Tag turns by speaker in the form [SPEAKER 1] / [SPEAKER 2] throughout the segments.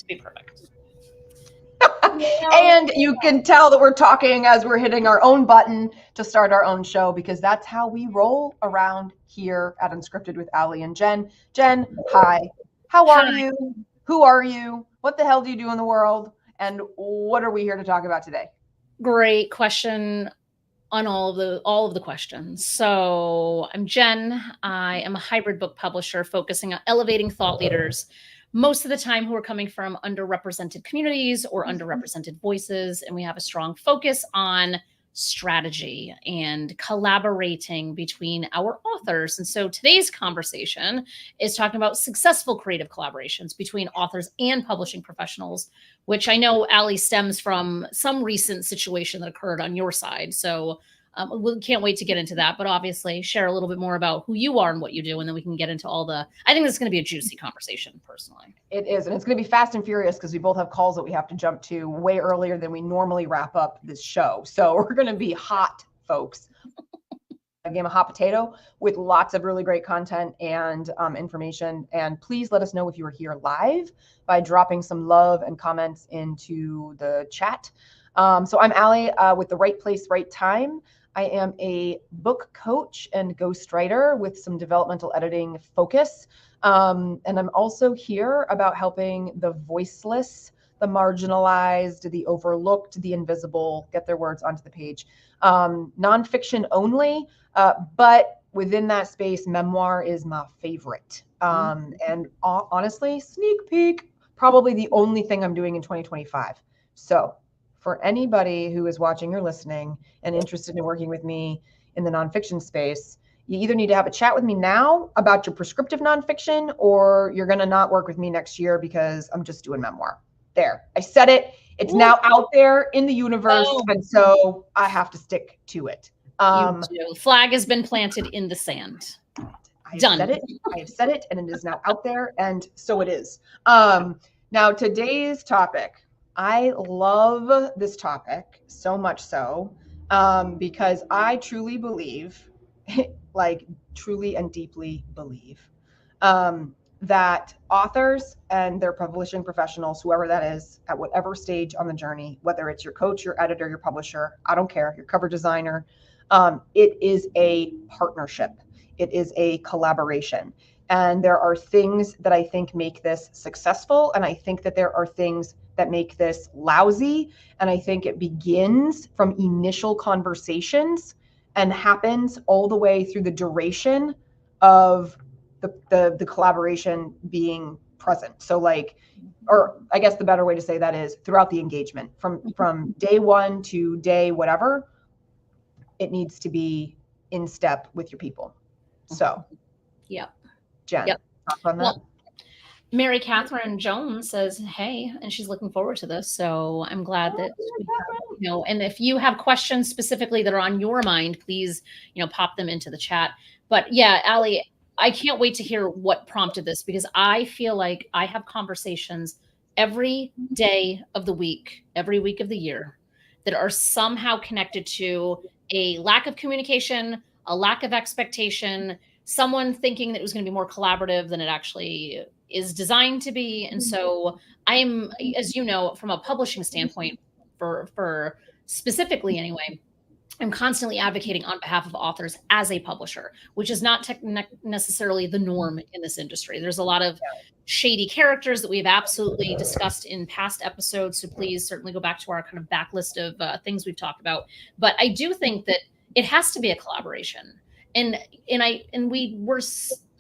[SPEAKER 1] Be perfect.
[SPEAKER 2] And you can tell that we're talking as we're hitting our own button to start our own show, because that's how we roll around here at Unscripted with Ally and Jen. Jen, hi. How are you? Who are you? What the hell do you do in the world? And what are we here to talk about today?
[SPEAKER 1] Great question on all of the questions. So I'm Jen. I am a hybrid book publisher focusing on elevating thought leaders, most of the time who are coming from underrepresented communities or underrepresented voices. And we have a strong focus on strategy and collaborating between our authors. And so today's conversation is talking about successful creative collaborations between authors and publishing professionals, which I know, Ally, stems from some recent situation that occurred on your side. So we can't wait to get into that, but obviously share a little bit more about who you are and what you do, and then we can get into I think this is going to be a juicy conversation, personally.
[SPEAKER 2] It is, and it's going to be fast and furious because we both have calls that we have to jump to way earlier than we normally wrap up this show. So we're going to be hot, folks. A game of hot potato with lots of really great content and information. And please let us know if you are here live by dropping some love and comments into the chat. So I'm Ally with The Right Place, Right Time. I am a book coach and ghostwriter with some developmental editing focus. And I'm also here about helping the voiceless, the marginalized, the overlooked, the invisible get their words onto the page. Nonfiction only, but within that space, memoir is my favorite. And honestly, sneak peek, probably the only thing I'm doing in 2025. So for anybody who is watching or listening and interested in working with me in the nonfiction space, you either need to have a chat with me now about your prescriptive nonfiction, or you're going to not work with me next year because I'm just doing memoir. There, I said it. It's now out there in the universe, and so I have to stick to it.
[SPEAKER 1] You do. Flag has been planted in the sand.
[SPEAKER 2] Done. I have said it, and it is now out there, and so it is. Now, today's topic. I love this topic so much so because I truly believe, like truly and deeply believe, that authors and their publishing professionals, whoever that is, at whatever stage on the journey, whether it's your coach, your editor, your publisher, I don't care, your cover designer, it is a partnership. It is a collaboration. And there are things that I think make this successful. And I think that there are things that make this lousy. And I think it begins from initial conversations and happens all the way through the duration of the collaboration being present. So like, or I guess the better way to say that is throughout the engagement, from day one to day whatever, it needs to be in step with your people. So,
[SPEAKER 1] yep.
[SPEAKER 2] Jen, talk on that.
[SPEAKER 1] Well, Mary Catherine Jones says, hey, and she's looking forward to this. So I'm glad that, and if you have questions specifically that are on your mind, please, pop them into the chat. But yeah, Ally, I can't wait to hear what prompted this, because I feel like I have conversations every day of the week, every week of the year, that are somehow connected to a lack of communication, a lack of expectation, someone thinking that it was going to be more collaborative than it actually is designed to be. And so I'm, as you know, from a publishing standpoint, for specifically anyway, I'm constantly advocating on behalf of authors as a publisher, which is not necessarily the norm in this industry. There's a lot of shady characters that we've absolutely discussed in past episodes. So please certainly go back to our kind of backlist of things we've talked about. But I do think that it has to be a collaboration. And we were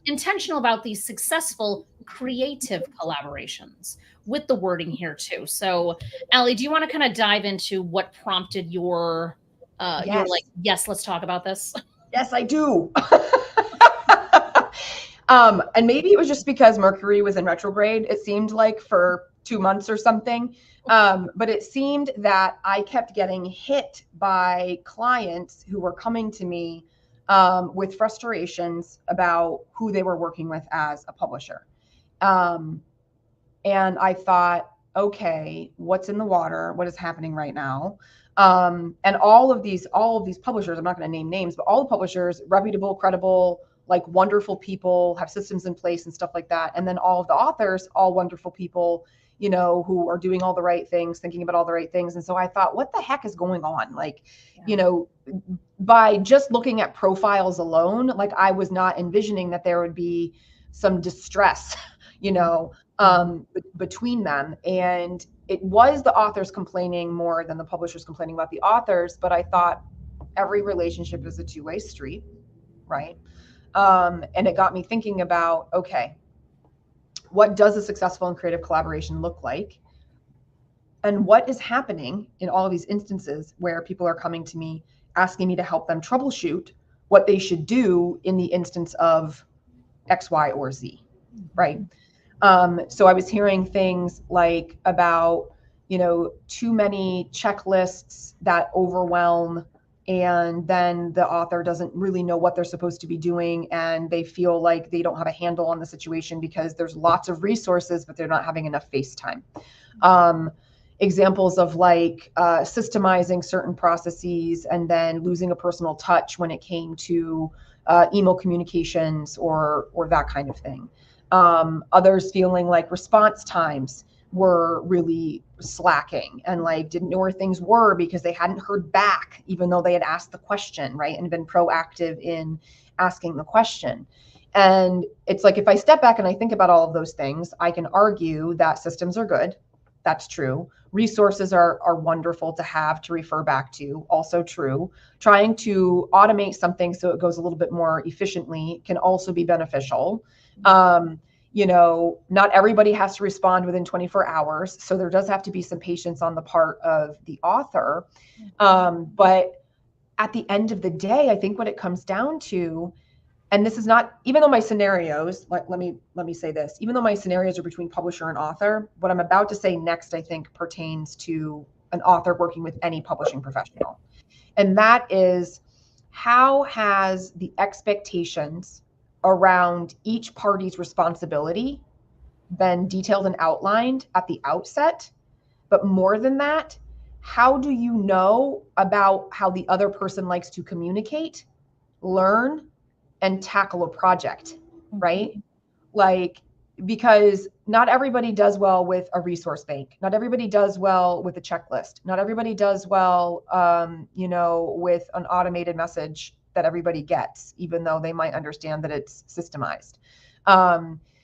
[SPEAKER 1] intentional about these successful creative collaborations with the wording here too. So Ally, do you want to kind of dive into what prompted your you're like, yes, let's talk about this?
[SPEAKER 2] Yes, I do. And maybe it was just because Mercury was in retrograde, it seemed like, for 2 months or something. But it seemed that I kept getting hit by clients who were coming to me with frustrations about who they were working with as a publisher. And I thought, okay, what's in the water? What is happening right now? And all of these publishers, I'm not going to name names, but all the publishers, reputable, credible, like wonderful people, have systems in place and stuff like that. And then all of the authors, all wonderful people, you know, who are doing all the right things, thinking about all the right things. And so I thought, what the heck is going on? Like, you know, by just looking at profiles alone, like I was not envisioning that there would be some distress, you know, between them. And it was the authors complaining more than the publishers complaining about the authors. But I thought every relationship is a two-way street, right? And it got me thinking about, okay, what does a successful and creative collaboration look like? And what is happening in all of these instances where people are coming to me asking me to help them troubleshoot what they should do in the instance of X, Y, or Z, right? So I was hearing things like about, you know, too many checklists that overwhelm, and then the author doesn't really know what they're supposed to be doing, and they feel like they don't have a handle on the situation because there's lots of resources, but they're not having enough face time. Examples of like systemizing certain processes and then losing a personal touch when it came to email communications or that kind of thing. Others feeling like response times were really slacking and like didn't know where things were because they hadn't heard back, even though they had asked the question, right? And been proactive in asking the question. And it's like, if I step back and I think about all of those things, I can argue that systems are good. That's true. Resources are wonderful to have to refer back to. Also true. Trying to automate something so it goes a little bit more efficiently can also be beneficial. You know, not everybody has to respond within 24 hours. So there does have to be some patience on the part of the author. But at the end of the day, I think what it comes down to, and this is not, even though my scenarios, let me say this, even though my scenarios are between publisher and author, what I'm about to say next, I think pertains to an author working with any publishing professional. And that is, how has the expectations around each party's responsibility been detailed and outlined at the outset? But more than that, how do you know about how the other person likes to communicate, learn, and tackle a project, right? Like, because not everybody does well with a resource bank. Not everybody does well with a checklist. Not everybody does well, you know, with an automated message that everybody gets, even though they might understand that it's systemized.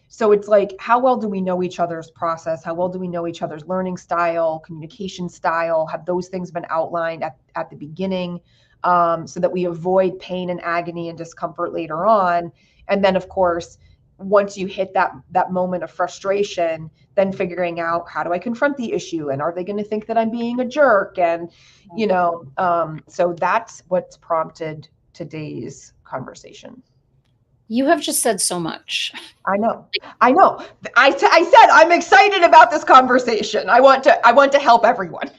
[SPEAKER 2] So it's like, how well do we know each other's process? How well do we know each other's learning style, communication style? Have those things been outlined at the beginning, so that we avoid pain and agony and discomfort later on? And then, of course, once you hit that moment of frustration, then figuring out, how do I confront the issue? And are they going to think that I'm being a jerk? And, you know, so that's what's prompted today's conversation.
[SPEAKER 1] You have just said so much.
[SPEAKER 2] I know. I said, I'm excited about this conversation. I want to help everyone.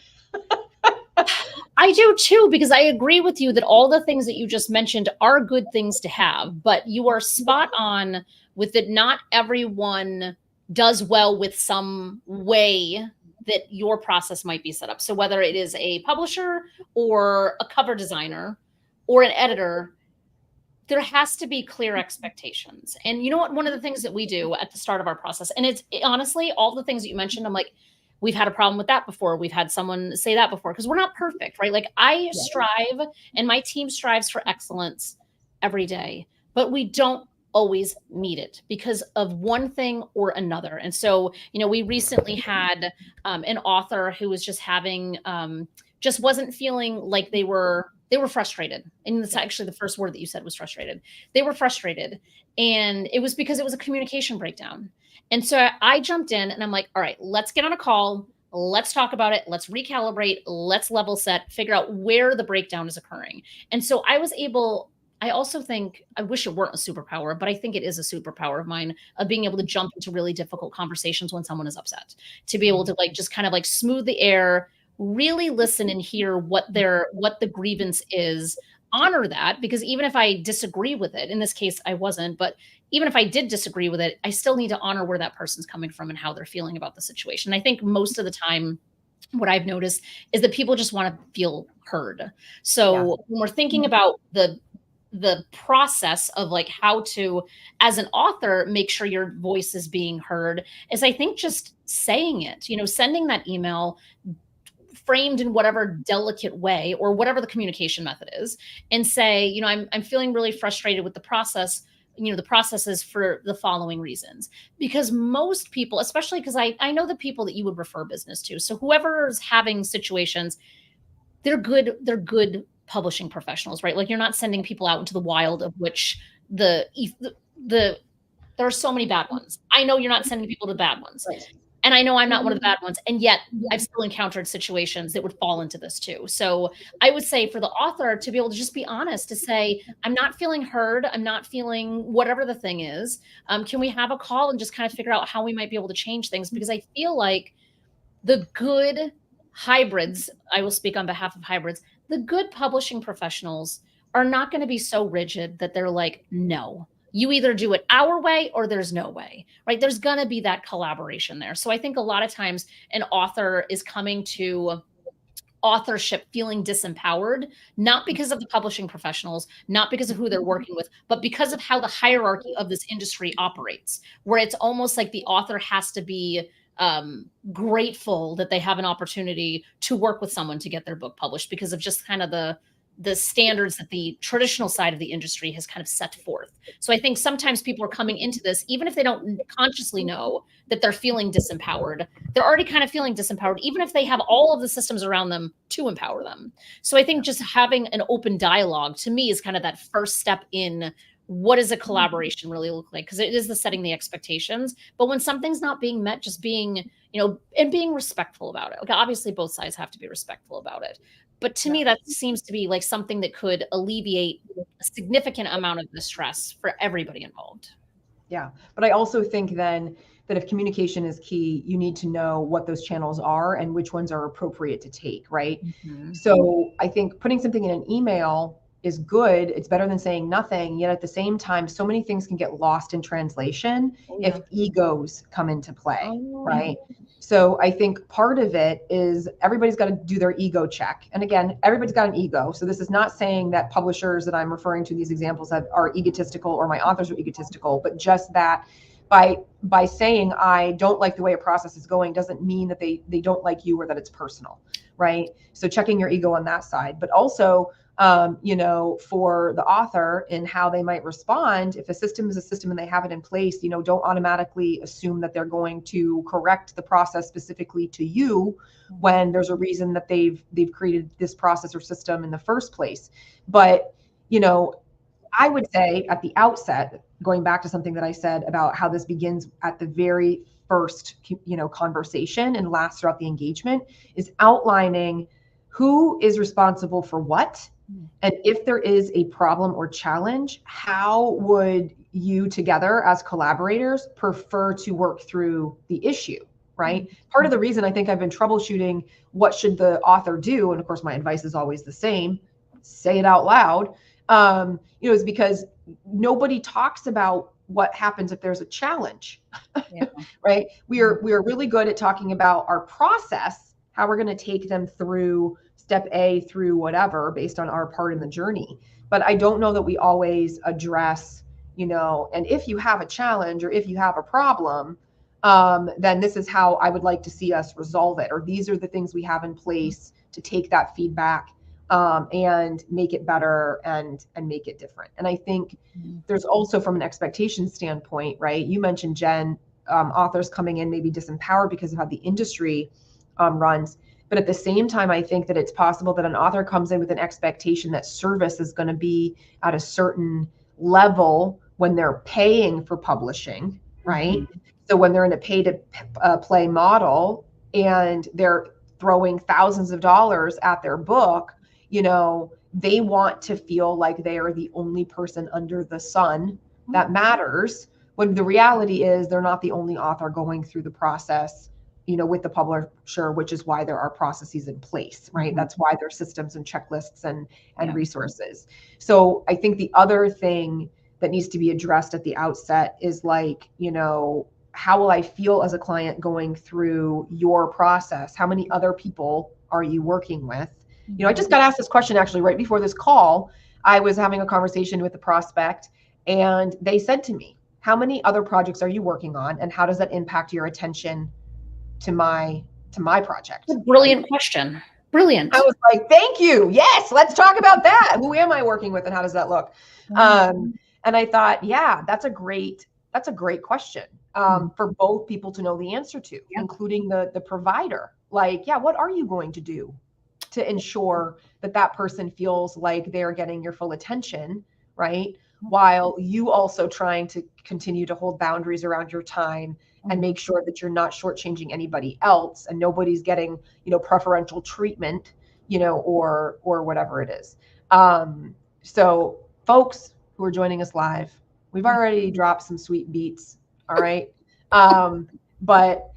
[SPEAKER 1] I do too, because I agree with you that all the things that you just mentioned are good things to have, but you are spot on with that. Not everyone does well with some way that your process might be set up. So whether it is a publisher or a cover designer or an editor, there has to be clear expectations. And you know what? One of the things that we do at the start of our process, and it's honestly, all the things that you mentioned, I'm like, we've had a problem with that before. We've had someone say that before, because we're not perfect, right? Like, I strive and my team strives for excellence every day, but we don't always meet it because of one thing or another. And so, you know, we recently had an author who was just having, just wasn't feeling like they were frustrated. And that's actually the first word that you said was frustrated. They were frustrated. And it was because it was a communication breakdown. And so I jumped in and I'm like, all right, let's get on a call. Let's talk about it. Let's recalibrate. Let's level set, figure out where the breakdown is occurring. And so I was able, I also think, I wish it weren't a superpower, but I think it is a superpower of mine, of being able to jump into really difficult conversations when someone is upset, to be able to like, just kind of like smooth the air, really listen and hear what the grievance is, honor that, because even if I disagree with it, in this case, I wasn't, but even if I did disagree with it, I still need to honor where that person's coming from and how they're feeling about the situation. I think most of the time, what I've noticed is that people just want to feel heard. So when we're thinking about the process of like how to, as an author, make sure your voice is being heard, is I think just saying it, sending that email framed in whatever delicate way or whatever the communication method is, and say, I'm feeling really frustrated with the process. The processes for the following reasons, because most people, especially because I know the people that you would refer business to. So whoever's having situations, they're good publishing professionals, right? Like, you're not sending people out into the wild, of which the there are so many bad ones. I know you're not sending people to bad ones.
[SPEAKER 2] Right.
[SPEAKER 1] And I know I'm not one of the bad ones. And yet I've still encountered situations that would fall into this too. So I would say for the author to be able to just be honest, to say, I'm not feeling heard. I'm not feeling whatever the thing is. Can we have a call and just kind of figure out how we might be able to change things? Because I feel like the good hybrids, I will speak on behalf of hybrids, the good publishing professionals are not going to be so rigid that they're like, no, you either do it our way or there's no way, right? There's going to be that collaboration there. So I think a lot of times an author is coming to authorship feeling disempowered, not because of the publishing professionals, not because of who they're working with, but because of how the hierarchy of this industry operates, where it's almost like the author has to be grateful that they have an opportunity to work with someone to get their book published, because of just kind of the standards that the traditional side of the industry has kind of set forth. So I think sometimes people are coming into this, even if they don't consciously know that they're feeling disempowered, they're already kind of feeling disempowered, even if they have all of the systems around them to empower them. So I think just having an open dialogue, to me, is kind of that first step in what does a collaboration really look like? Because it is the setting the expectations. But when something's not being met, just being, and being respectful about it. Okay, obviously both sides have to be respectful about it. But to me, that seems to be like something that could alleviate a significant amount of the stress for everybody involved.
[SPEAKER 2] Yeah. But I also think then that if communication is key, you need to know what those channels are and which ones are appropriate to take, right?
[SPEAKER 1] Mm-hmm.
[SPEAKER 2] So I think putting something in an email is good. It's better than saying nothing. Yet at the same time, so many things can get lost in translation if egos come into play, right? So I think part of it is everybody's got to do their ego check. And again, everybody's got an ego. So this is not saying that publishers that I'm referring to these examples are egotistical or my authors are egotistical, but just that by saying I don't like the way a process is going doesn't mean that they don't like you or that it's personal, right? So checking your ego on that side, but also for the author and how they might respond. If a system is a system and they have it in place, don't automatically assume that they're going to correct the process specifically to you when there's a reason that they've created this process or system in the first place. But, I would say at the outset, going back to something that I said about how this begins at the very first, conversation and lasts throughout the engagement, is outlining who is responsible for what. And if there is a problem or challenge, how would you together as collaborators prefer to work through the issue, right? Part of the reason I think I've been troubleshooting what should the author do, and of course my advice is always the same, say it out loud, is because nobody talks about what happens if there's a challenge, right? We are really good at talking about our process, how we're going to take them through step A through whatever based on our part in the journey. But I don't know that we always address, and if you have a challenge or if you have a problem, then this is how I would like to see us resolve it. Or these are the things we have in place to take that feedback and make it better and make it different. And I think there's also from an expectation standpoint, right? You mentioned, Jen, authors coming in maybe disempowered because of how the industry runs. But at the same time, I think that it's possible that an author comes in with an expectation that service is going to be at a certain level when they're paying for publishing, right? So when they're in a pay to play model and they're throwing thousands of dollars at their book, they want to feel like they are the only person under the sun that matters, when the reality is they're not the only author going through the process with the publisher, which is why there are processes in place, right? That's why there's systems and checklists and resources. So I think the other thing that needs to be addressed at the outset is like, how will I feel as a client going through your process? How many other people are you working with? I just got asked this question actually right before this call. I was having a conversation with a prospect and they said to me, how many other projects are you working on? And how does that impact your attention to my project.
[SPEAKER 1] Brilliant question. Brilliant.
[SPEAKER 2] I was like, thank you. Yes, let's talk about that. Who am I working with and how does that look? And I thought, yeah, that's a great question for both people to know the answer to, including the provider. Like, yeah, what are you going to do to ensure that that person feels like they're getting your full attention, right? While you also trying to continue to hold boundaries around your time and make sure that you're not shortchanging anybody else and nobody's getting, preferential treatment, or whatever it is. So folks who are joining us live, we've already dropped some sweet beats. All right. But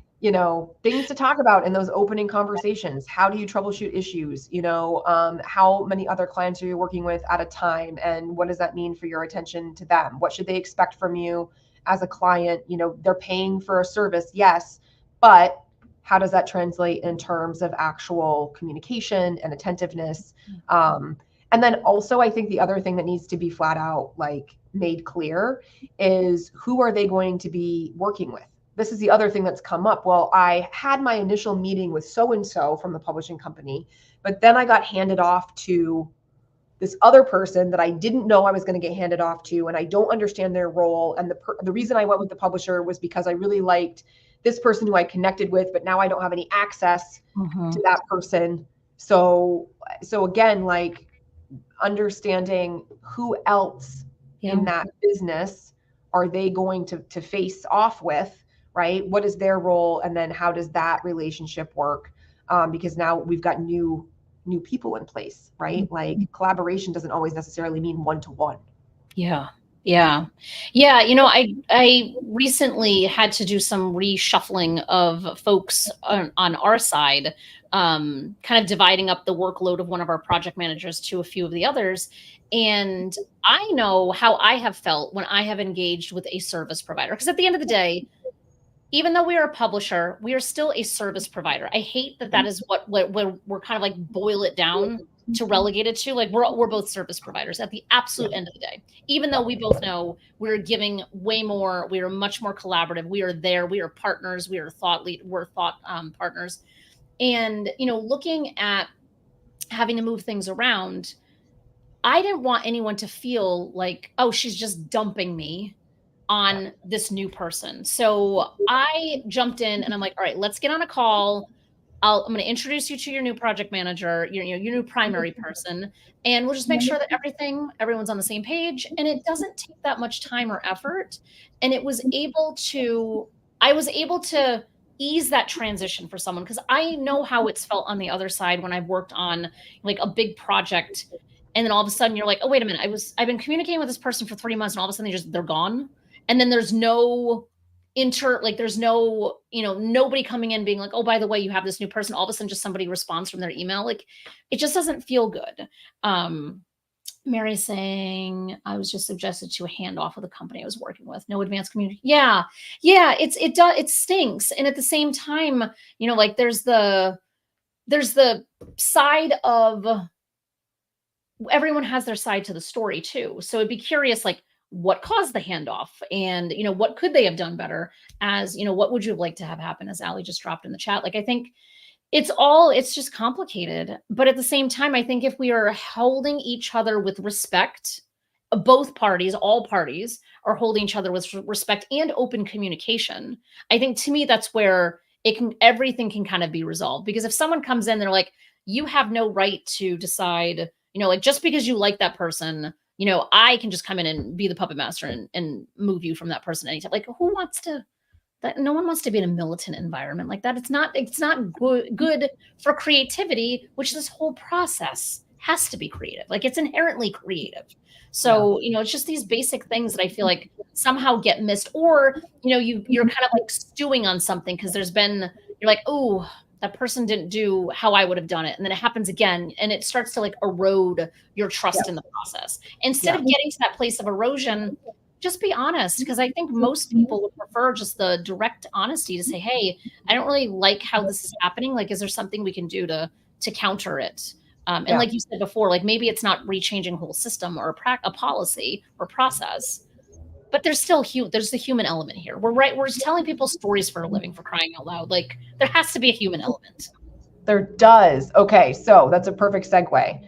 [SPEAKER 2] things to talk about in those opening conversations. How do you troubleshoot issues? How many other clients are you working with at a time? And what does that mean for your attention to them? What should they expect from you as a client? They're paying for a service, yes, but how does that translate in terms of actual communication and attentiveness? And then also, I think the other thing that needs to be flat out made clear is who are they going to be working with? This is the other thing that's come up. Well, I had my initial meeting with so-and-so from the publishing company, but then I got handed off to this other person that I didn't know I was going to get handed off to, and I don't understand their role. And the reason I went with the publisher was because I really liked this person who I connected with, but now I don't have any access to that person. So again, understanding who else in that business are they going to face off with, right? What is their role? And then how does that relationship work? Because now we've got new people in place, right? Collaboration doesn't always necessarily mean one-to-one.
[SPEAKER 1] Yeah. I recently had to do some reshuffling of folks on our side, kind of dividing up the workload of one of our project managers to a few of the others. And I know how I have felt when I have engaged with a service provider, because at the end of the day, even though we are a publisher, we are still a service provider. I hate that is what we're kind of boil it down to relegate it to. We're both service providers at the absolute end of the day. Even though we both know we're giving way more, we are much more collaborative. We are there. We are partners. We are we're thought partners. And looking at having to move things around, I didn't want anyone to feel like, oh, she's just dumping me on this new person. So I jumped in and I'm like, all right, let's get on a call. I'm going to introduce you to your new project manager, your new primary person, and we'll just make sure that everyone's on the same page. And it doesn't take that much time or effort. And I was able to ease that transition for someone, because I know how it's felt on the other side when I've worked on a big project. And then all of a sudden you're like, oh, wait a minute. I've been communicating with this person for 3 months and all of a sudden they're gone. And then there's no there's no, nobody coming in being like, oh, by the way, you have this new person. All of a sudden just somebody responds from their email. It just doesn't feel good. Mary's saying, I was just suggested to a handoff with a company I was working with. No advanced community. Yeah. It stinks. And at the same time, there's the side of everyone has their side to the story too. So it'd be curious, what caused the handoff, and what could they have done better, as what would you have liked to have happen, as Ally just dropped in the chat. I think it's just complicated, but at the same time, I think if we are holding each other with respect, both parties, all parties are holding each other with respect and open communication, I think, to me, that's where everything can kind of be resolved. Because if someone comes in, they're like, you have no right to decide, just because you like that person, I can just come in and be the puppet master and move you from that person anytime. Who wants to? No one wants to be in a militant environment like that. It's not good for creativity, which this whole process has to be creative. It's inherently creative. So, it's just these basic things that I feel like somehow get missed, or, you're kind of stewing on something because you're like, oh, that person didn't do how I would have done it. And then it happens again, and it starts to erode your trust in the process. Instead of getting to that place of erosion, just be honest. Because I think most people would prefer just the direct honesty to say, hey, I don't really like how this is happening. Is there something we can do to counter it? And like you said before, maybe it's not rechanging a whole system or a policy or process, But there's the human element here. We're telling people stories for a living, for crying out loud. Like, there has to be a human element.
[SPEAKER 2] There does. Okay, so that's a perfect segue.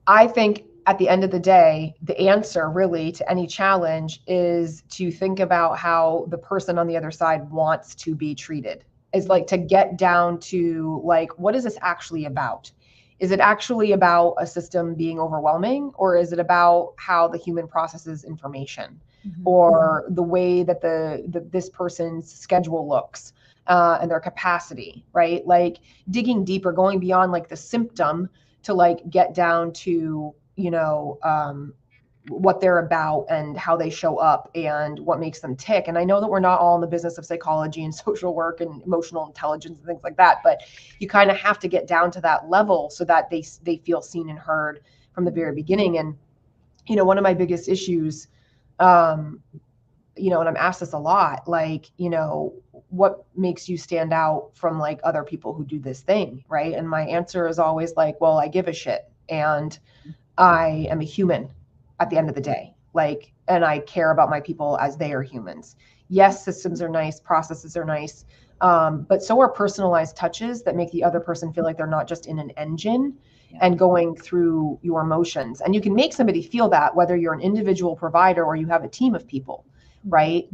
[SPEAKER 2] I think at the end of the day, the answer really to any challenge is to think about how the person on the other side wants to be treated. Is like to get down to like, what is this actually about? Is it actually about a system being overwhelming, or is it about how the human processes information, or the way that this person's schedule looks, and their capacity, right? Like digging deeper, going beyond like the symptom to like get down to, what they're about and how they show up and what makes them tick. And I know that we're not all in the business of psychology and social work and emotional intelligence and things like that, but you kind of have to get down to that level so that they feel seen and heard from the very beginning. And, one of my biggest issues, and I'm asked this a lot, like, what makes you stand out from like other people who do this thing, right? And my answer is always like, well, I give a shit and I am a human at the end of the day, like, and I care about my people as they are humans. Yes, systems are nice, processes are nice, but so are personalized touches that make the other person feel like they're not just in an engine and going through your emotions. And you can make somebody feel that whether you're an individual provider or you have a team of people, right?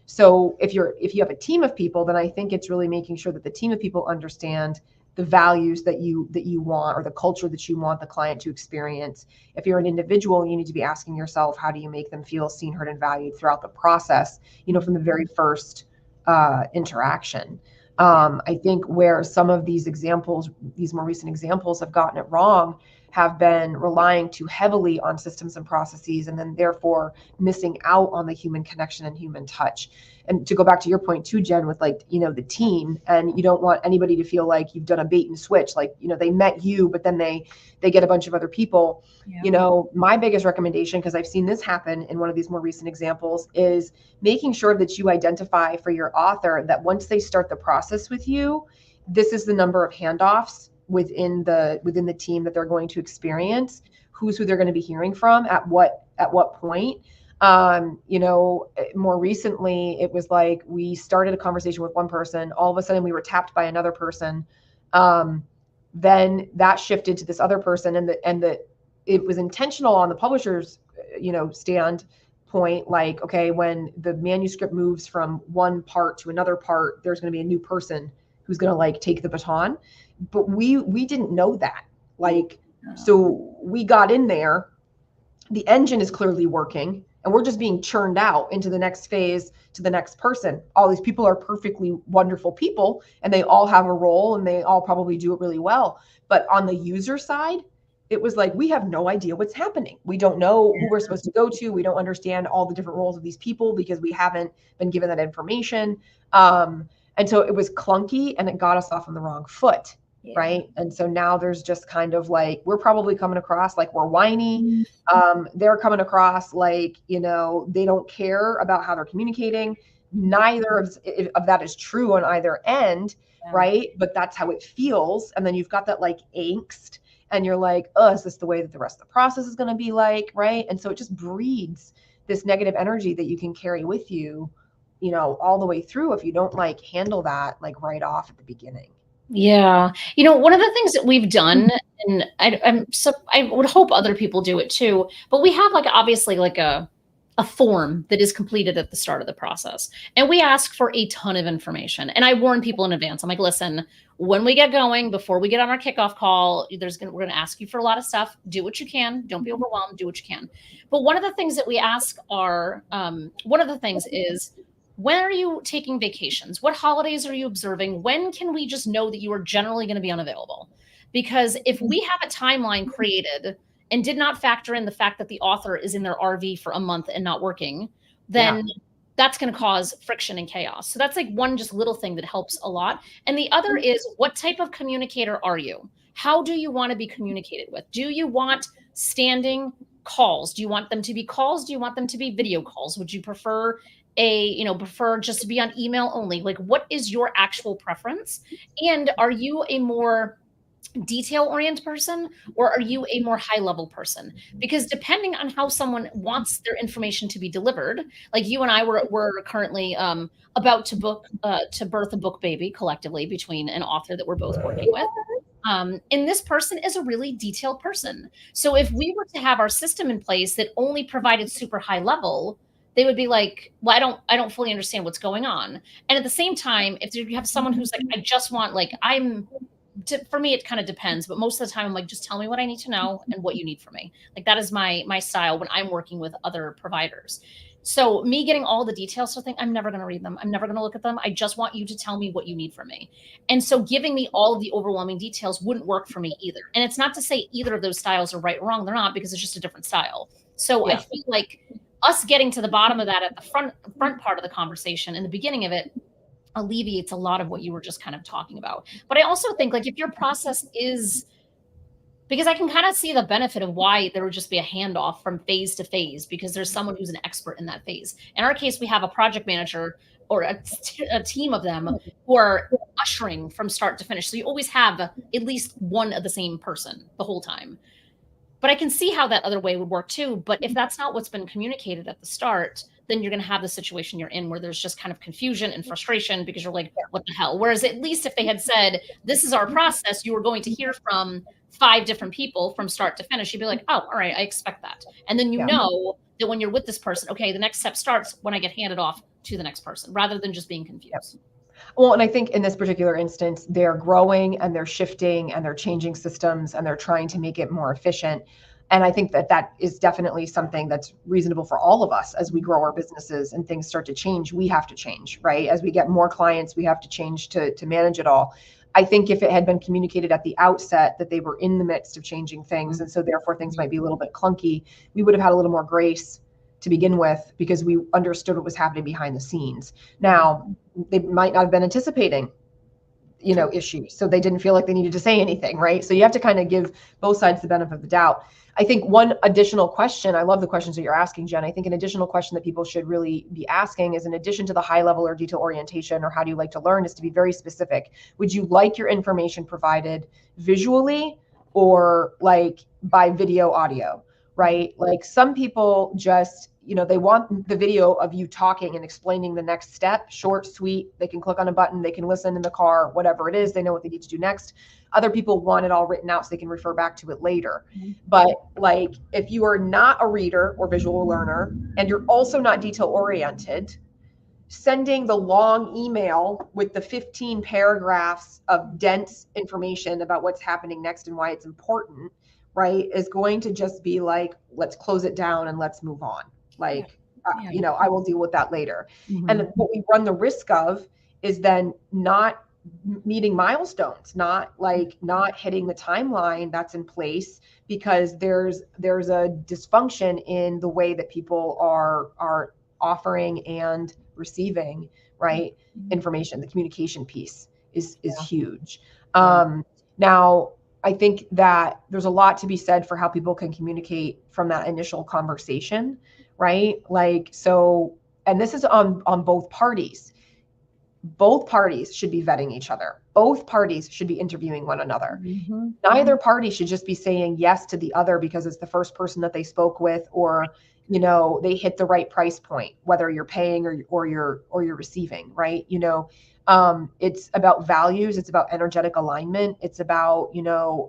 [SPEAKER 2] So if you have a team of people, then I think it's really making sure that the team of people understand the values that you want, or the culture that you want the client to experience. If you're an individual, you need to be asking yourself, how do you make them feel seen, heard, and valued throughout the process, from the very first interaction. I think where some of these more recent examples have gotten it wrong have been relying too heavily on systems and processes, and then therefore missing out on the human connection and human touch. And to go back to your point too, Jen, with like, the team, and you don't want anybody to feel like you've done a bait and switch, like, they met you, but then they get a bunch of other people. My biggest recommendation, because I've seen this happen in one of these more recent examples, is making sure that you identify for your author that once they start the process with you, this is the number of handoffs within the team that they're going to experience, who they're going to be hearing from at what point. More recently, it was like we started a conversation with one person, all of a sudden we were tapped by another person. Then that shifted to this other person, and it was intentional on the publisher's, standpoint, like, okay, when the manuscript moves from one part to another part, there's going to be a new person who's going to like take the baton. But we didn't know that. Like, so we got in there, the engine is clearly working, and we're just being churned out into the next phase, to the next person. All these people are perfectly wonderful people, and they all have a role, and they all probably do it really well. But on the user side, it was like, we have no idea what's happening. We don't know who we're supposed to go to. We don't understand all the different roles of these people because we haven't been given that information. And so it was clunky, and it got us off on the wrong foot. Yeah. Right. And so now there's just kind of like, we're probably coming across like we're whiny. They're coming across like, they don't care about how they're communicating. Neither of that is true on either end. Yeah. Right. But that's how it feels. And then you've got that like angst, and you're like, oh, is this the way that the rest of the process is going to be like? Right. And so it just breeds this negative energy that you can carry with you, all the way through if you don't like handle that like right off at the beginning.
[SPEAKER 1] Yeah. One of the things that we've done, and I would hope other people do it too, but we have like, obviously like a form that is completed at the start of the process. And we ask for a ton of information. And I warn people in advance. I'm like, listen, when we get going, before we get on our kickoff call, we're going to ask you for a lot of stuff. Do what you can. Don't be overwhelmed. Do what you can. But one of the things that we ask is, when are you taking vacations? What holidays are you observing? When can we just know that you are generally going to be unavailable? Because if we have a timeline created and did not factor in the fact that the author is in their RV for a month and not working, then that's going to cause friction and chaos. So that's like one just little thing that helps a lot. And the other is, what type of communicator are you? How do you want to be communicated with? Do you want standing calls? Do you want them to be calls? Do you want them to be video calls? Would you prefer just to be on email only? Like, what is your actual preference? And are you a more detail-oriented person, or are you a more high-level person? Because depending on how someone wants their information to be delivered, like you and I were currently about to birth a book baby collectively between an author that we're both working with. And this person is a really detailed person. So if we were to have our system in place that only provided super high level, they would be like, well, I don't fully understand what's going on. And at the same time, if you have someone who's like, I just want, like, for me, it kind of depends, but most of the time I'm like, just tell me what I need to know and what you need from me. Like that is my style when I'm working with other providers. So me getting all the details, so I'm never going to read them. I'm never going to look at them. I just want you to tell me what you need from me. And so giving me all of the overwhelming details wouldn't work for me either. And it's not to say either of those styles are right or wrong. They're not, because it's just a different style. So I feel like us getting to the bottom of that at the front part of the conversation in the beginning of it alleviates a lot of what you were just kind of talking about. But I also think, like, if your process is, because I can kind of see the benefit of why there would just be a handoff from phase to phase, because there's someone who's an expert in that phase. In our case, we have a project manager or a team of them who are ushering from start to finish. So you always have at least one of the same person the whole time. But I can see how that other way would work too. But if that's not what's been communicated at the start, then you're going to have the situation you're in where there's just kind of confusion and frustration because you're like, what the hell? Whereas at least if they had said, this is our process, you were going to hear from 5 different people from start to finish, you'd be like, oh, all right, I expect that. And then you know that when you're with this person, okay, the next step starts when I get handed off to the next person, rather than just being confused.
[SPEAKER 2] Well, and I think in this particular instance, they're growing and they're shifting and they're changing systems and they're trying to make it more efficient. And I think that that is definitely something that's reasonable for all of us as we grow our businesses and things start to change. We have to change, right? As we get more clients, we have to change to manage it all. I think if it had been communicated at the outset that they were in the midst of changing things, and so therefore things might be a little bit clunky, we would have had a little more grace to begin with, because we understood what was happening behind the scenes. Now, they might not have been anticipating, issues, so they didn't feel like they needed to say anything, right? So you have to kind of give both sides the benefit of the doubt. I think one additional question, I love the questions that you're asking, Jen. I think an additional question that people should really be asking is, in addition to the high level or detail orientation or how do you like to learn, is to be very specific. Would you like your information provided visually or like by video, audio, right? Like some people just, they want the video of you talking and explaining the next step, short, sweet. They can click on a button, they can listen in the car, whatever it is, they know what they need to do next. Other people want it all written out so they can refer back to it later. But like, if you are not a reader or visual learner, and you're also not detail oriented, sending the long email with the 15 paragraphs of dense information about what's happening next and why it's important, right, is going to just be like, let's close it down and let's move on. Like, I will deal with that later. And what we run the risk of is then not meeting milestones, not hitting the timeline that's in place, because there's a dysfunction in the way that people are offering and receiving, right, information. The communication piece is huge. Now, I think that there's a lot to be said for how people can communicate from that initial conversation, right? Like, so, and this is on both parties. Both parties should be vetting each other. Both parties should be interviewing one another. Neither party should just be saying yes to the other because it's the first person that they spoke with, or they hit the right price point, whether you're paying or you're receiving, right? It's about values. It's about energetic alignment. It's about,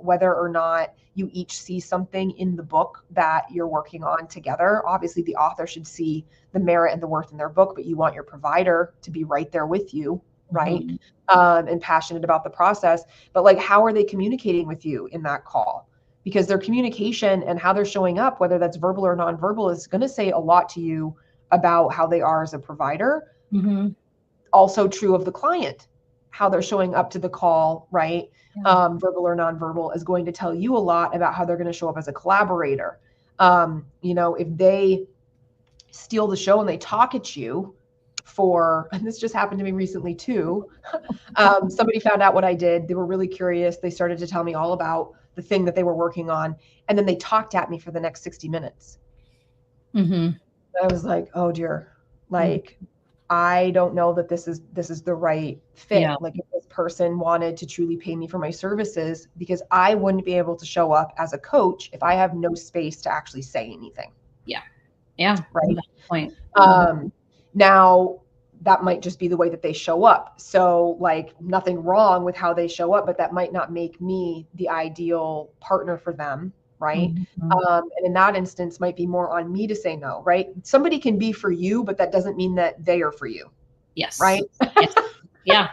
[SPEAKER 2] whether or not you each see something in the book that you're working on together. Obviously, the author should see the merit and the worth in their book, but you want your provider to be right there with you, right? And passionate about the process. But like, how are they communicating with you in that call? Because their communication and how they're showing up, whether that's verbal or nonverbal, is going to say a lot to you about how they are as a provider. Also true of the client, how they're showing up to the call, right? Verbal or nonverbal is going to tell you a lot about how they're going to show up as a collaborator. If they steal the show and they talk at you and this just happened to me recently too. Somebody found out what I did. They were really curious. They started to tell me all about the thing that they were working on. And then they talked at me for the next 60 minutes. I was like, oh dear, like, I don't know that this is the right fit.
[SPEAKER 1] Yeah.
[SPEAKER 2] Like if this person wanted to truly pay me for my services, because I wouldn't be able to show up as a coach if I have no space to actually say anything.
[SPEAKER 1] Yeah. Yeah.
[SPEAKER 2] Right.
[SPEAKER 1] Good point.
[SPEAKER 2] Now that might just be the way that they show up. So like nothing wrong with how they show up, but that might not make me the ideal partner for them. Right. And in that instance might be more on me to say no, right? Somebody can be for you, but that doesn't mean that they are for you.
[SPEAKER 1] Yes.
[SPEAKER 2] Right.
[SPEAKER 1] Yes. Yeah.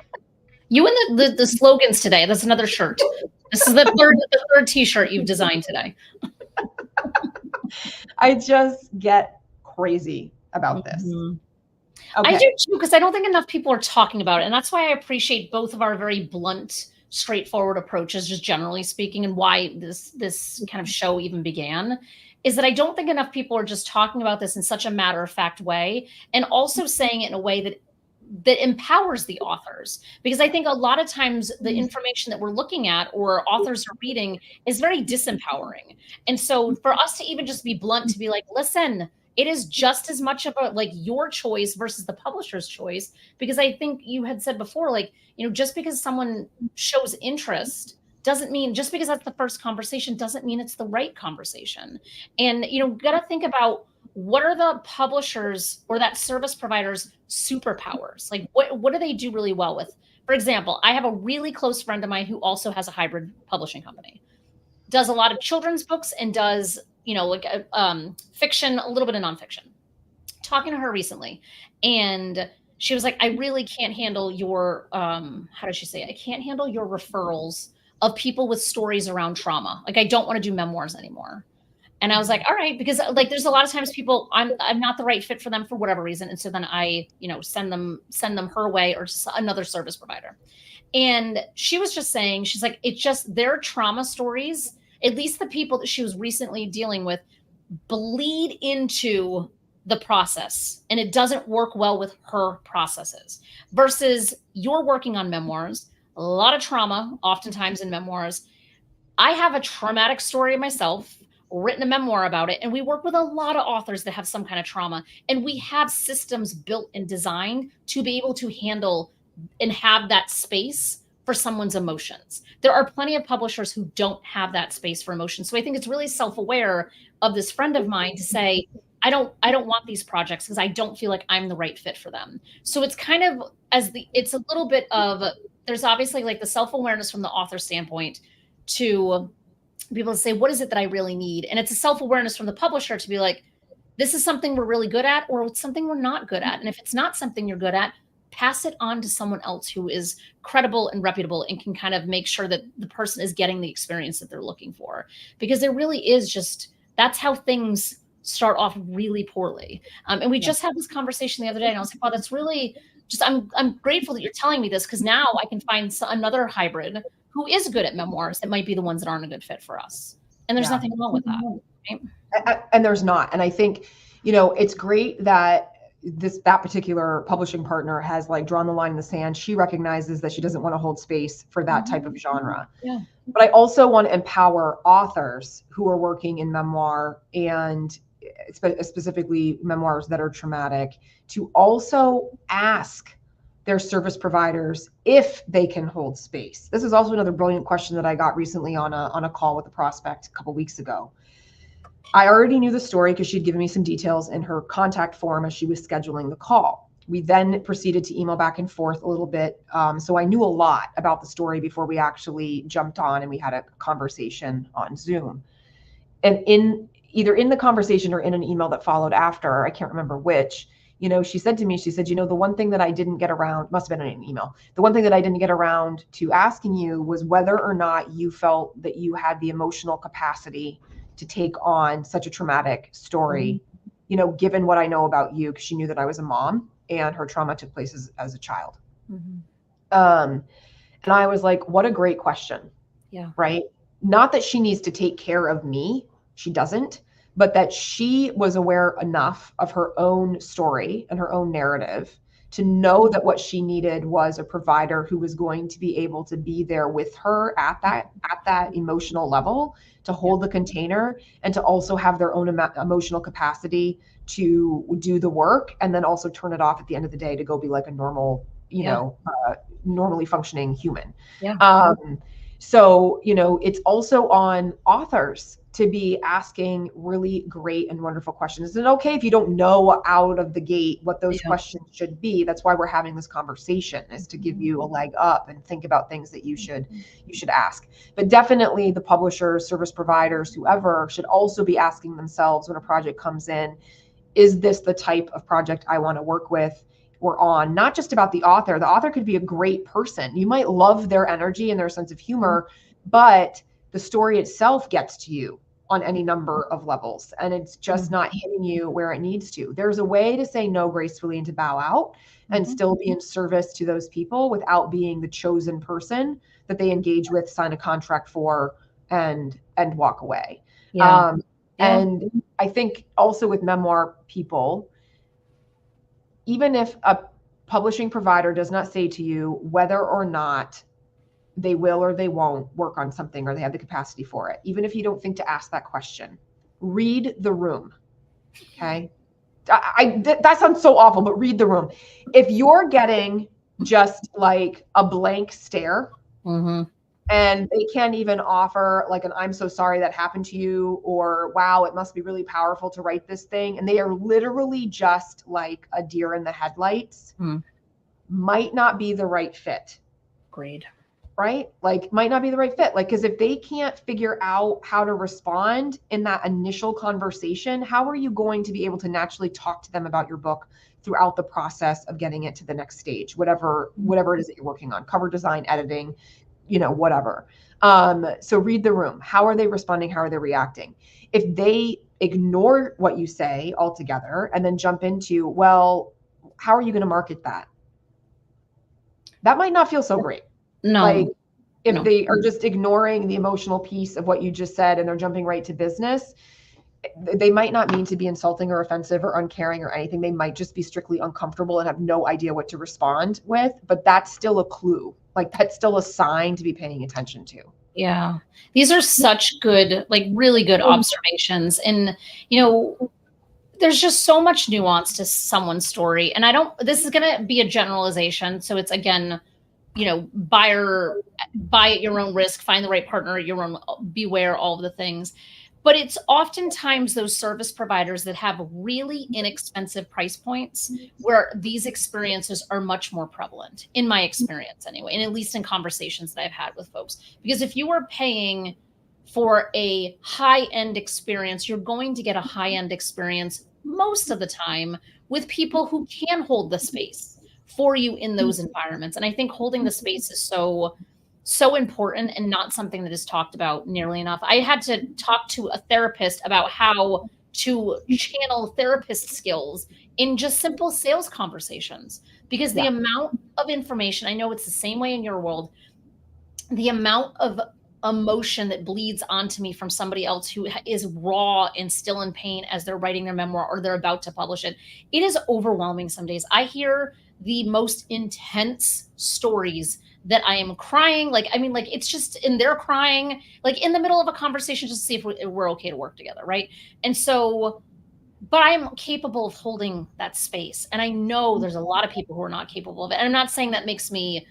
[SPEAKER 1] You and the slogans today. That's another shirt. This is the third t-shirt you've designed today.
[SPEAKER 2] I just get crazy about this.
[SPEAKER 1] Okay. I do too, because I don't think enough people are talking about it. And that's why I appreciate both of our very blunt, straightforward approaches, just generally speaking, and why this kind of show even began, is that I don't think enough people are just talking about this in such a matter-of-fact way, and also saying it in a way that empowers the authors. Because I think a lot of times the information that we're looking at or authors are reading is very disempowering. And so for us to even just be blunt, to be like, listen, it is just as much about like your choice versus the publisher's choice. Because I think you had said before, like, you know, just because someone shows interest doesn't mean, just because that's the first conversation doesn't mean it's the right conversation. And, you know, got to think about, what are the publishers or that service provider's superpowers? Like what do they do really well with? For example, I have a really close friend of mine who also has a hybrid publishing company, does a lot of children's books and does, you know, like fiction, a little bit of nonfiction. Talking to her recently, and she was like, I really can't handle your, how does she say it? I can't handle your referrals of people with stories around trauma. Like, I don't want to do memoirs anymore. And I was like, all right, because like there's a lot of times people, I'm not the right fit for them for whatever reason. And so then I, you know, send them her way or another service provider. And she was just saying, she's like, it's just their trauma stories, at least the people that she was recently dealing with, bleed into the process, and it doesn't work well with her processes. Versus you're working on memoirs, a lot of trauma, oftentimes in memoirs. I have a traumatic story myself, written a memoir about it, and we work with a lot of authors that have some kind of trauma, and we have systems built and designed to be able to handle and have that space for someone's emotions. There are plenty of publishers who don't have that space for emotions. So I think it's really self-aware of this friend of mine to say, I don't want these projects because I don't feel like I'm the right fit for them. So it's kind of it's a little bit of, there's obviously like the self-awareness from the author standpoint to be able to say, what is it that I really need? And it's a self-awareness from the publisher to be like, this is something we're really good at, or it's something we're not good at. And if it's not something you're good at, pass it on to someone else who is credible and reputable and can kind of make sure that the person is getting the experience that they're looking for. Because there really is just, that's how things start off really poorly. And we just had this conversation the other day, and I was like, wow, that's really just, I'm grateful that you're telling me this, because now I can find another hybrid who is good at memoirs that might be the ones that aren't a good fit for us. And there's nothing wrong with that. Right?
[SPEAKER 2] And there's not. And I think, you know, it's great that that particular publishing partner has like drawn the line in the sand. She recognizes that she doesn't want to hold space for that type of genre.
[SPEAKER 1] Yeah.
[SPEAKER 2] But I also want to empower authors who are working in memoir, and specifically memoirs that are traumatic, to also ask their service providers if they can hold space. This is also another brilliant question that I got recently on a call with a prospect a couple weeks ago. I already knew the story because she'd given me some details in her contact form as she was scheduling the call. We then proceeded to email back and forth a little bit. So I knew a lot about the story before we actually jumped on and we had a conversation on Zoom. And either in the conversation or in an email that followed after, I can't remember which, you know, she said to me, she said, you know, the one thing that I didn't get around, must have been in an email, the one thing that I didn't get around to asking you was whether or not you felt that you had the emotional capacity to take on such a traumatic story, you know, given what I know about you, because she knew that I was a mom and her trauma took place as a child. And I was like, what a great question.
[SPEAKER 1] Yeah.
[SPEAKER 2] Right. Not that she needs to take care of me. She doesn't, but that she was aware enough of her own story and her own narrative to know that what she needed was a provider who was going to be able to be there with her at that emotional level, to hold the container, and to also have their own emotional capacity to do the work, and then also turn it off at the end of the day to go be like a normal, normally functioning human.
[SPEAKER 1] Yeah.
[SPEAKER 2] So, it's also on authors to be asking really great and wonderful questions. And okay, if you don't know out of the gate what those questions should be, that's why we're having this conversation, is to give you a leg up and think about things that you should ask. But definitely the publishers, service providers, whoever, should also be asking themselves when a project comes in, is this the type of project I want to work with or on? Not just about the author. The author could be a great person. You might love their energy and their sense of humor, but the story itself gets to you on any number of levels, and it's just not hitting you where it needs to. There's a way to say no gracefully and to bow out and still be in service to those people without being the chosen person that they engage with, sign a contract for, and walk away. And I think also with memoir people, even if a publishing provider does not say to you whether or not they will or they won't work on something, or they have the capacity for it, even if you don't think to ask that question, read the room. Okay. That sounds so awful, but read the room. If you're getting just like a blank stare, and they can't even offer like an "I'm so sorry that happened to you," or "Wow, it must be really powerful to write this thing," and they are literally just like a deer in the headlights, might not be the right fit.
[SPEAKER 1] Agreed.
[SPEAKER 2] Right? Like, might not be the right fit. Like, because if they can't figure out how to respond in that initial conversation, how are you going to be able to naturally talk to them about your book throughout the process of getting it to the next stage, whatever it is that you're working on, cover design, editing, whatever. So read the room. How are they responding? How are they reacting? If they ignore what you say altogether and then jump into, well, how are you going to market that? That might not feel so great.
[SPEAKER 1] No.
[SPEAKER 2] Like, if they are just ignoring the emotional piece of what you just said and they're jumping right to business, they might not mean to be insulting or offensive or uncaring or anything. They might just be strictly uncomfortable and have no idea what to respond with, but that's still a clue. Like, that's still a sign to be paying attention to.
[SPEAKER 1] Yeah. These are such good, like really good observations. And, there's just so much nuance to someone's story. And this is going to be a generalization. So it's, again, buy at your own risk, find the right partner at your own, beware all of the things. But it's oftentimes those service providers that have really inexpensive price points where these experiences are much more prevalent, in my experience anyway, and at least in conversations that I've had with folks. Because if you are paying for a high-end experience, you're going to get a high-end experience most of the time with people who can hold the space for you in those environments. And I think holding the space is so important and not something that is talked about nearly enough. I had to talk to a therapist about how to channel therapist skills in just simple sales conversations, because the amount of information, I know it's the same way in your world, the amount of emotion that bleeds onto me from somebody else who is raw and still in pain as they're writing their memoir or they're about to publish it. It is overwhelming some days. I hear the most intense stories that I am crying. It's just, and they're crying, like in the middle of a conversation, just to see if we're okay to work together. Right. And so, but I'm capable of holding that space. And I know there's a lot of people who are not capable of it. And I'm not saying that makes me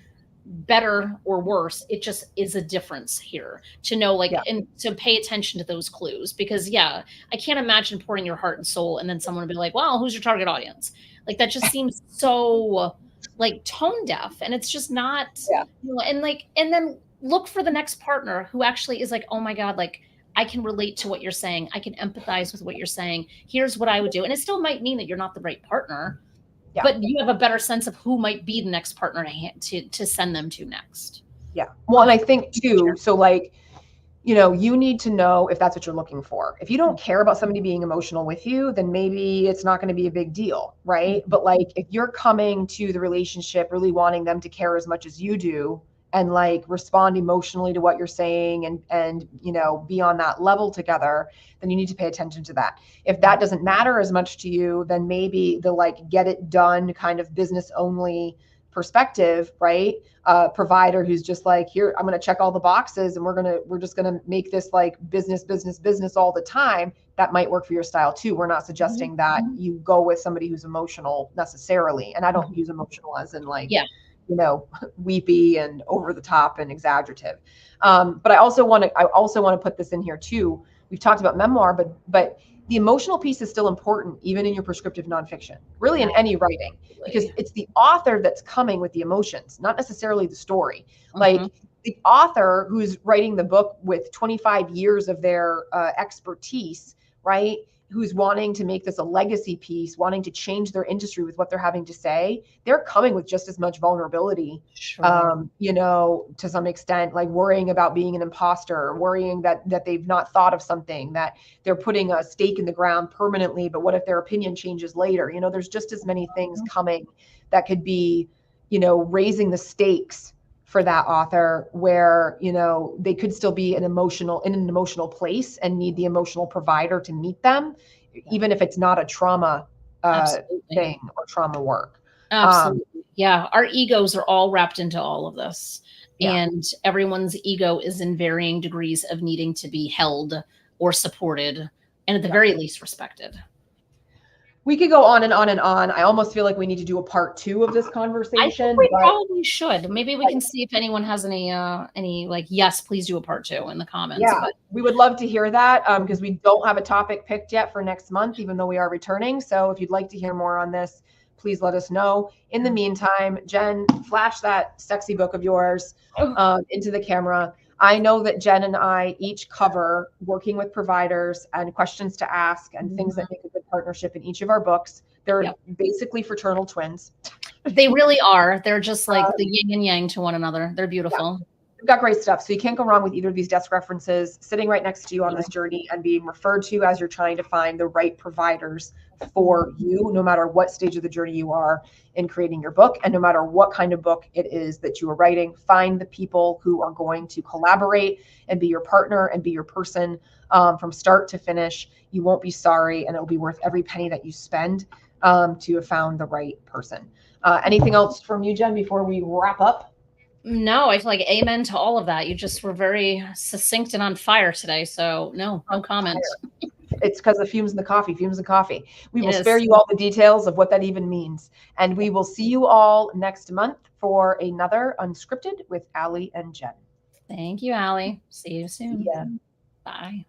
[SPEAKER 1] better or worse. It just is a difference here to know, and to pay attention to those clues, because I can't imagine pouring your heart and soul and then someone would be like, well, who's your target audience? Like, that just seems so like tone deaf, and it's just not, and then look for the next partner who actually is like, oh my God, like, I can relate to what you're saying. I can empathize with what you're saying. Here's what I would do. And it still might mean that you're not the right partner, but you have a better sense of who might be the next partner to send them to next.
[SPEAKER 2] Yeah. Well, and I think too, so like, you need to know if that's what you're looking for. If you don't care about somebody being emotional with you, then maybe it's not going to be a big deal, right? But like, if you're coming to the relationship really wanting them to care as much as you do, and like respond emotionally to what you're saying and you know, be on that level together, then you need to pay attention to that. If that doesn't matter as much to you, then maybe the like get it done kind of business only perspective, right? Provider who's just like, here, I'm going to check all the boxes and we're just going to make this like business all the time. That might work for your style too. We're not suggesting that you go with somebody who's emotional necessarily. And I don't use emotional as in like,
[SPEAKER 1] Yeah.
[SPEAKER 2] you know, weepy and over the top and exaggerative. But I also want to put this in here too. We've talked about memoir, but the emotional piece is still important, even in your prescriptive nonfiction, really in any writing, because it's the author that's coming with the emotions, not necessarily the story. Like the author who's writing the book with 25 years of their expertise, right? Who's wanting to make this a legacy piece, wanting to change their industry with what they're having to say, they're coming with just as much vulnerability, you know, to some extent, like worrying about being an imposter, worrying that they've not thought of something, that they're putting a stake in the ground permanently, but what if their opinion changes later? You know, there's just as many things coming that could be, you know, raising the stakes for that author, where, you know, they could still be in an emotional place and need the emotional provider to meet them, even if it's not a trauma thing or trauma work.
[SPEAKER 1] Absolutely. Yeah. Our egos are all wrapped into all of this.
[SPEAKER 2] Yeah.
[SPEAKER 1] And everyone's ego is in varying degrees of needing to be held or supported, and at the very least respected.
[SPEAKER 2] We could go on and on and on. I almost feel like we need to do a part 2 of this conversation.
[SPEAKER 1] I think we probably should. Maybe we can see if anyone has any like, yes, please do a part 2 in the comments.
[SPEAKER 2] Yeah, but we would love to hear that, because we don't have a topic picked yet for next month, even though we are returning. So if you'd like to hear more on this, please let us know. In the meantime, Jen, flash that sexy book of yours into the camera. I know that Jen and I each cover working with providers and questions to ask and things that make a good partnership in each of our books. They're basically fraternal twins.
[SPEAKER 1] They really are. They're just like the yin and yang to one another. They're beautiful.
[SPEAKER 2] Yeah. We've got great stuff. So you can't go wrong with either of these desk references sitting right next to you on this journey and being referred to as you're trying to find the right providers for you, no matter what stage of the journey you are in creating your book, and no matter what kind of book it is that you are writing. Find the people who are going to collaborate and be your partner and be your person from start to finish. You won't be sorry, and it'll be worth every penny that you spend to have found the right person. Anything else from you, Jen, before we wrap up?
[SPEAKER 1] No, I feel like amen to all of that. You just were very succinct and on fire today. So no comment.
[SPEAKER 2] It's because of fumes in the coffee, We will spare you all the details of what that even means. And we will see you all next month for another Unscripted with Ally and Jen.
[SPEAKER 1] Thank you, Ally. See you soon.
[SPEAKER 2] Yeah.
[SPEAKER 1] Bye.